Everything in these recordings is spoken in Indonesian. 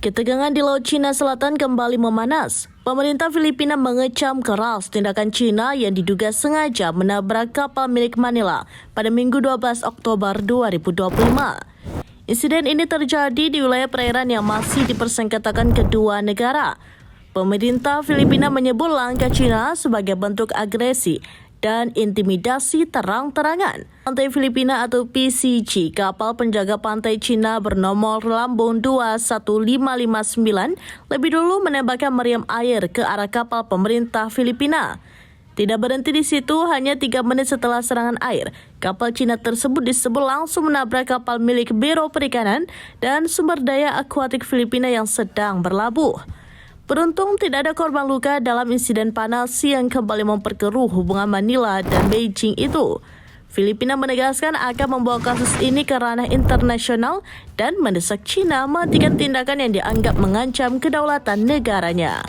Ketegangan di Laut Cina Selatan kembali memanas. Pemerintah Filipina mengecam keras tindakan Cina yang diduga sengaja menabrak kapal milik Manila pada Minggu 12 Oktober 2025. Insiden ini terjadi di wilayah perairan yang masih dipersengketakan kedua negara. Pemerintah Filipina menyebut langkah Cina sebagai bentuk agresi dan intimidasi terang-terangan. Pantai Filipina atau PCG, kapal penjaga pantai Cina bernomor lambung 21559, lebih dulu menembakkan meriam air ke arah kapal pemerintah Filipina. Tidak berhenti di situ, hanya 3 menit setelah serangan air, kapal Cina tersebut disebut langsung menabrak kapal milik Biro Perikanan dan Sumber Daya Akuatik Filipina yang sedang berlabuh. Beruntung tidak ada korban luka dalam insiden panas yang kembali memperkeruh hubungan Manila dan Beijing itu. Filipina menegaskan akan membawa kasus ini ke ranah internasional dan mendesak Cina menghentikan tindakan yang dianggap mengancam kedaulatan negaranya.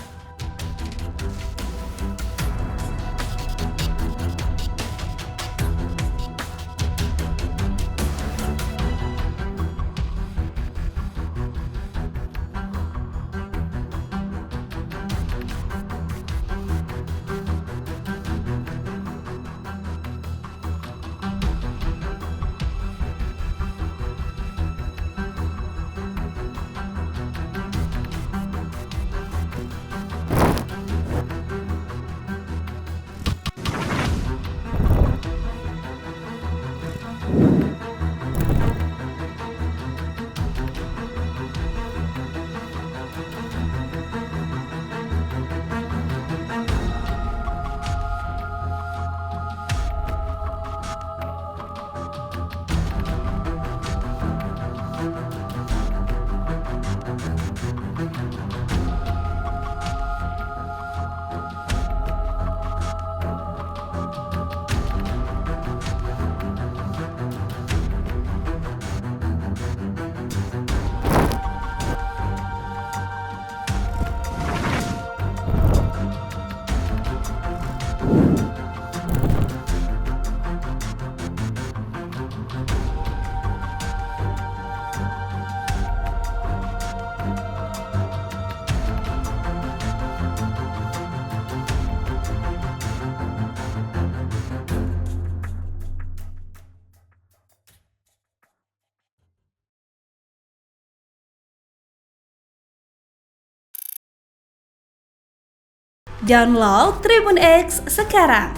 Download Tribun X sekarang,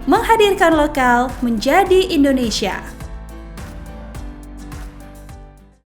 menghadirkan lokal menjadi Indonesia.